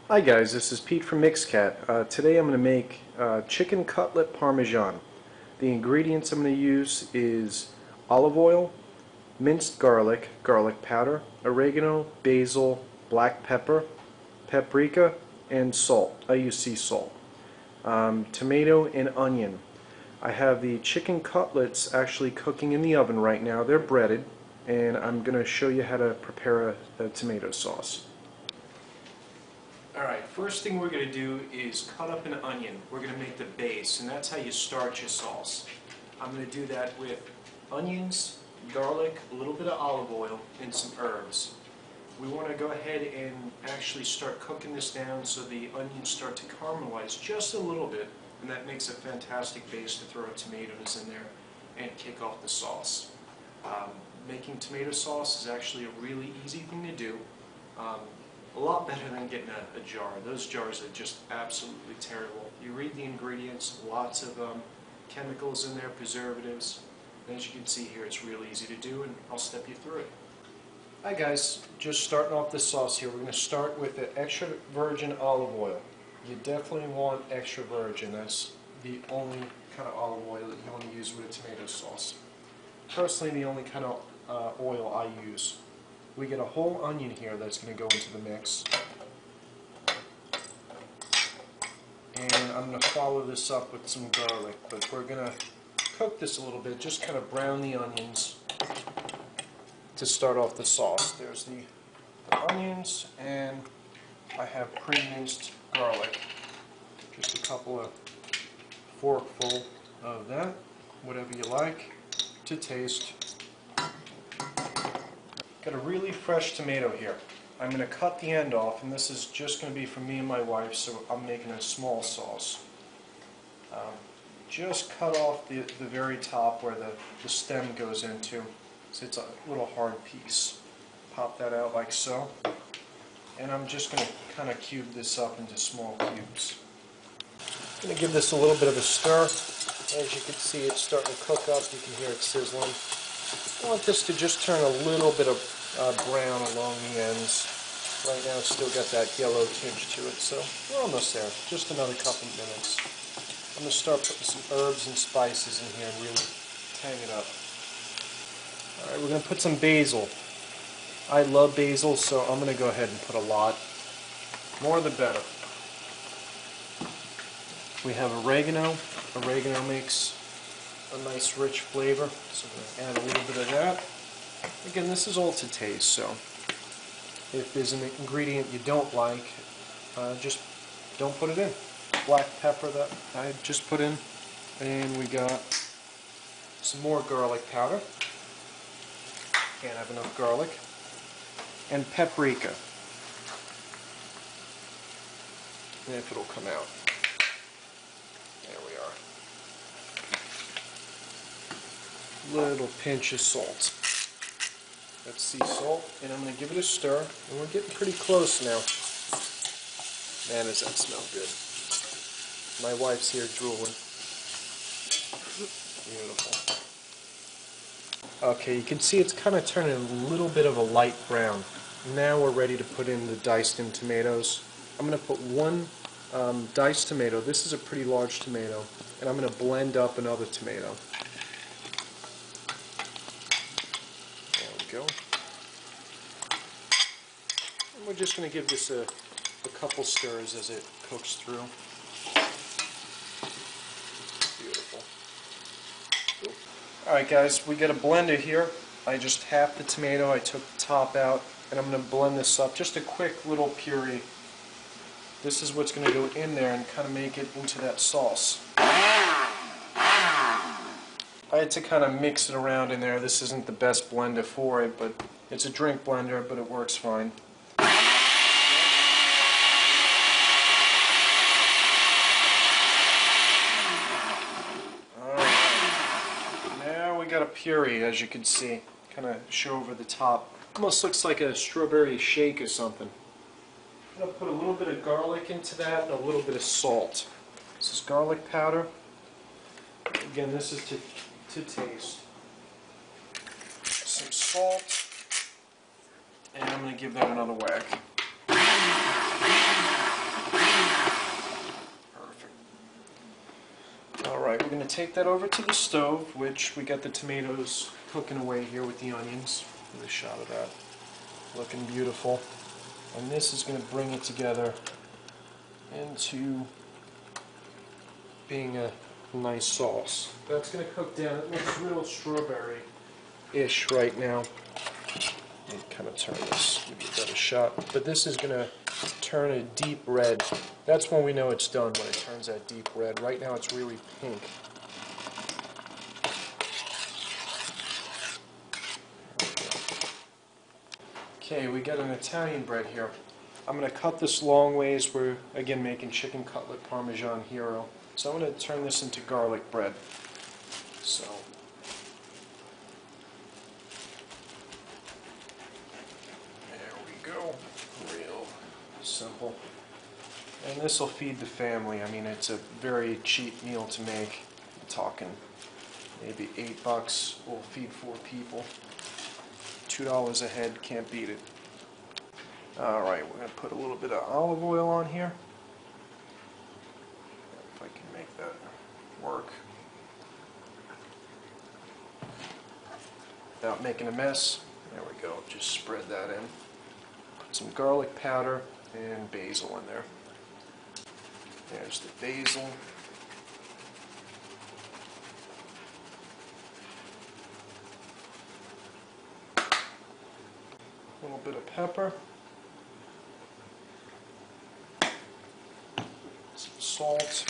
Hi guys, this is Pete from Mixcat. Today I'm going to make chicken cutlet parmesan. The ingredients I'm going to use is olive oil, minced garlic, garlic powder, oregano, basil, black pepper, paprika, and salt. I use sea salt. Tomato and onion. I have the chicken cutlets actually cooking in the oven right now. They're breaded, and I'm going to show you how to prepare a tomato sauce. Alright, first thing we're going to do is cut up an onion. We're going to make the base, and that's how you start your sauce. I'm going to do that with onions, garlic, a little bit of olive oil, and some herbs. We want to go ahead and actually start cooking this down so the onions start to caramelize just a little bit, and that makes a fantastic base to throw tomatoes in there and kick off the sauce. Making tomato sauce is actually a really easy thing to do. A lot better than getting a jar. Those jars are just absolutely terrible. You read the ingredients, lots of chemicals in there, preservatives. And as you can see here, it's real easy to do, and I'll step you through it. Hi guys, just starting off the sauce here. We're going to start with the extra virgin olive oil. You definitely want extra virgin. That's the only kind of olive oil that you want to use with a tomato sauce. Personally, the only kind of oil I use. We get a whole onion here that's going to go into the mix. And I'm going to follow this up with some garlic, but we're going to cook this a little bit, just kind of brown the onions to start off the sauce. There's the onions, and I have pre-minced garlic. Just a couple of forkful of that, whatever you like, to taste. Got a really fresh tomato here. I'm going to cut the end off, and this is just going to be for me and my wife, so I'm making a small sauce. Just cut off the very top where the stem goes into, so it's a little hard piece. Pop that out like so, and I'm just going to kind of cube this up into small cubes. I'm going to give this a little bit of a stir. As you can see, it's starting to cook up. You can hear it sizzling. I want this to just turn a little bit of brown along the ends. Right now it's still got that yellow tinge to it, so we're almost there. Just another couple minutes. I'm going to start putting some herbs and spices in here and really tang it up. Alright, we're going to put some basil. I love basil, so I'm going to go ahead and put a lot. More the better. We have oregano. Oregano makes a nice rich flavor, so we're going to add a little bit of that. Again, this is all to taste, so if there's an ingredient you don't like, just don't put it in. Black pepper that I just put in, and we got some more garlic powder. Can't have enough garlic. And paprika. And if it'll come out. There we are. Little pinch of salt. That's sea salt, and I'm going to give it a stir, and we're getting pretty close now. Man, does that smell good. My wife's here drooling. Beautiful. Okay, you can see it's kind of turning a little bit of a light brown. Now we're ready to put in the diced in tomatoes. I'm going to put one diced tomato. This is a pretty large tomato, and I'm going to blend up another tomato. Go. And we're just going to give this a couple stirs as it cooks through. Beautiful. Alright guys, we got a blender here. I just halved the tomato, I took the top out, and I'm going to blend this up. Just a quick little puree. This is what's going to go in there and kind of make it into that sauce. I had to kind of mix it around in there. This isn't the best blender for it, but it's a drink blender, but it works fine. Alright, now we got a puree, as you can see. Kind of show over the top. Almost looks like a strawberry shake or something. I'm going to put a little bit of garlic into that and a little bit of salt. This is garlic powder. Again, this is to taste. Some salt, and I'm going to give that another whack. we're going to take that over to the stove, which we got the tomatoes cooking away here with the onions. Get a shot of that. Looking beautiful. And this is going to bring it together into being a nice sauce. That's going to cook down. It looks real strawberry-ish right now. Let me kind of turn this, give you a better shot. But this is going to turn a deep red. That's when we know it's done, when it turns that deep red. Right now it's really pink. Okay, we got an Italian bread here. I'm going to cut this long ways. We're, again, making chicken cutlet Parmesan hero. So I'm going to turn this into garlic bread. So, there we go. Real simple. And this will feed the family. I mean, it's a very cheap meal to make. I'm talking maybe $8 will feed 4 people. $2 a head, can't beat it. Alright, we're going to put a little bit of olive oil on here. If I can make that work without making a mess. There we go, just spread that in. Put some garlic powder and basil in there. There's the basil. A little bit of pepper. Some salt.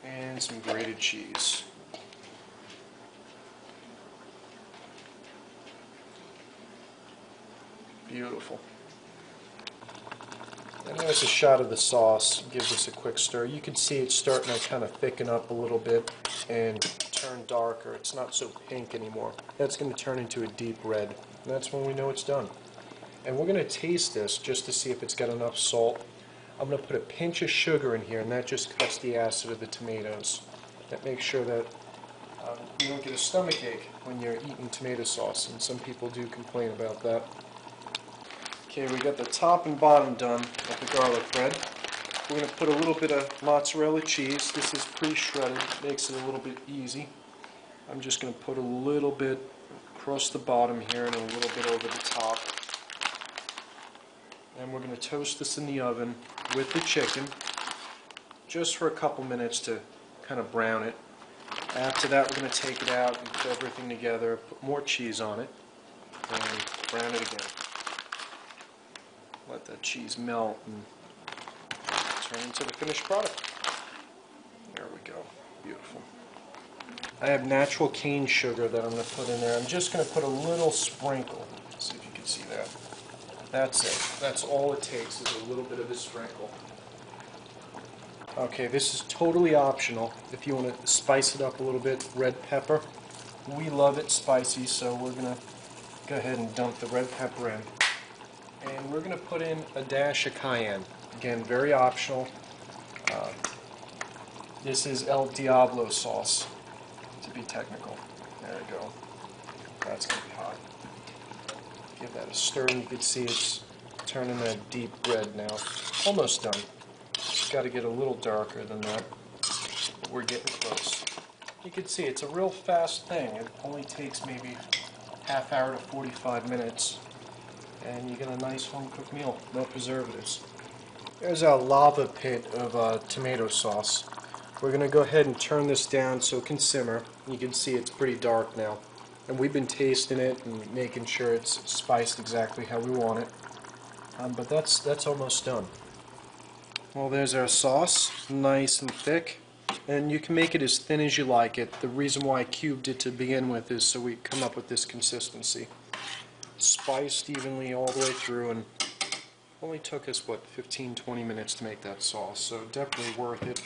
And some grated cheese. Beautiful. And there's a shot of the sauce. Give this a quick stir. You can see it's starting to kind of thicken up a little bit and turn darker. It's not so pink anymore. That's going to turn into a deep red. And that's when we know it's done. And we're going to taste this just to see if it's got enough salt. I'm going to put a pinch of sugar in here, and that just cuts the acid of the tomatoes. That makes sure that you don't get a stomach ache when you're eating tomato sauce, and some people do complain about that. Okay, we got the top and bottom done of the garlic bread. We're going to put a little bit of mozzarella cheese. This is pre-shredded, makes it a little bit easy. I'm just going to put a little bit across the bottom here and a little bit over the top. And we're going to toast this in the oven with the chicken just for a couple minutes to kind of brown it. After that, we're going to take it out and put everything together, put more cheese on it, and brown it again. Let that cheese melt and turn into the finished product. There we go. Beautiful. I have natural cane sugar that I'm going to put in there. I'm just going to put a little sprinkle. Let's see if you can see that. That's it. That's all it takes is a little bit of a sprinkle. Okay, this is totally optional. If you want to spice it up a little bit, red pepper. We love it spicy, so we're going to go ahead and dump the red pepper in. And we're going to put in a dash of cayenne. Again, very optional. This is El Diablo sauce, to be technical. There we go. That's going to be hot. Give that a stir, and you can see it's turning that deep red now. Almost done. It's got to get a little darker than that, but we're getting close. You can see it's a real fast thing. It only takes maybe half hour to 45 minutes. And you get a nice home-cooked meal, no preservatives. There's our lava pit of tomato sauce. We're going to go ahead and turn this down so it can simmer. You can see it's pretty dark now. And we've been tasting it and making sure it's spiced exactly how we want it. But that's almost done. Well, there's our sauce, nice and thick. And you can make it as thin as you like it. The reason why I cubed it to begin with is so we come up with this consistency. Spiced evenly all the way through, and only took us, what, 15-20 minutes to make that sauce, so definitely worth it.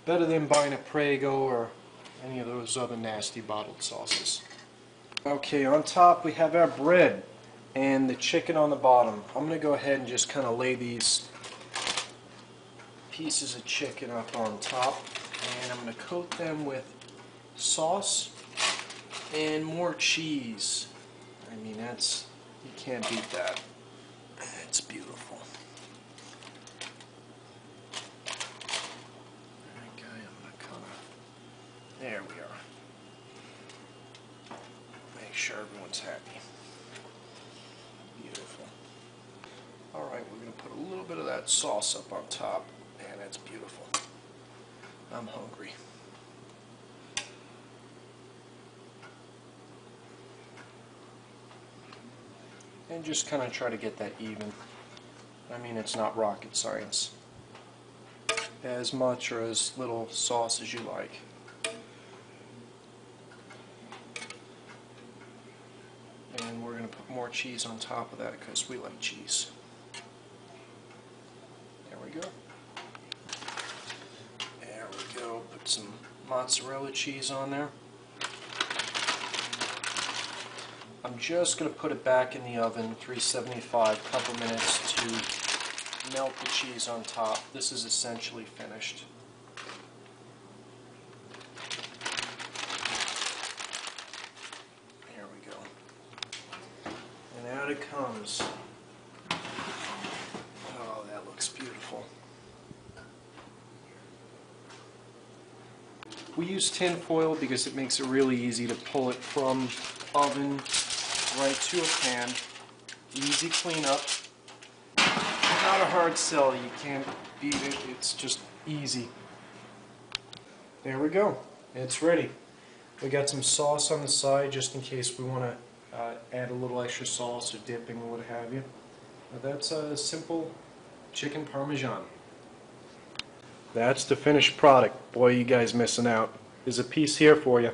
Better than buying a Prego or any of those other nasty bottled sauces. Okay, on top we have our bread and the chicken on the bottom. I'm going to go ahead and just kind of lay these pieces of chicken up on top, and I'm going to coat them with sauce and more cheese. I mean, you can't beat that. It's beautiful. There sure everyone's happy. Beautiful. Alright, we're going to put a little bit of that sauce up on top. Man, that's beautiful. I'm hungry. And just kind of try to get that even. I mean, it's not rocket science. As much or as little sauce as you like. And we're going to put more cheese on top of that because we like cheese. There we go. There we go. Put some mozzarella cheese on there. I'm just going to put it back in the oven, 375, a couple minutes to melt the cheese on top. This is essentially finished. Here we go. And out it comes. Oh, that looks beautiful. We use tin foil because it makes it really easy to pull it from oven right to a pan. Easy cleanup. Not a hard sell. You can't beat it. It's just easy. There we go. It's ready. We got some sauce on the side just in case we want to add a little extra sauce or dipping or what have you. That's a simple chicken parmesan. That's the finished product. Boy, you guys missing out. There's a piece here for you.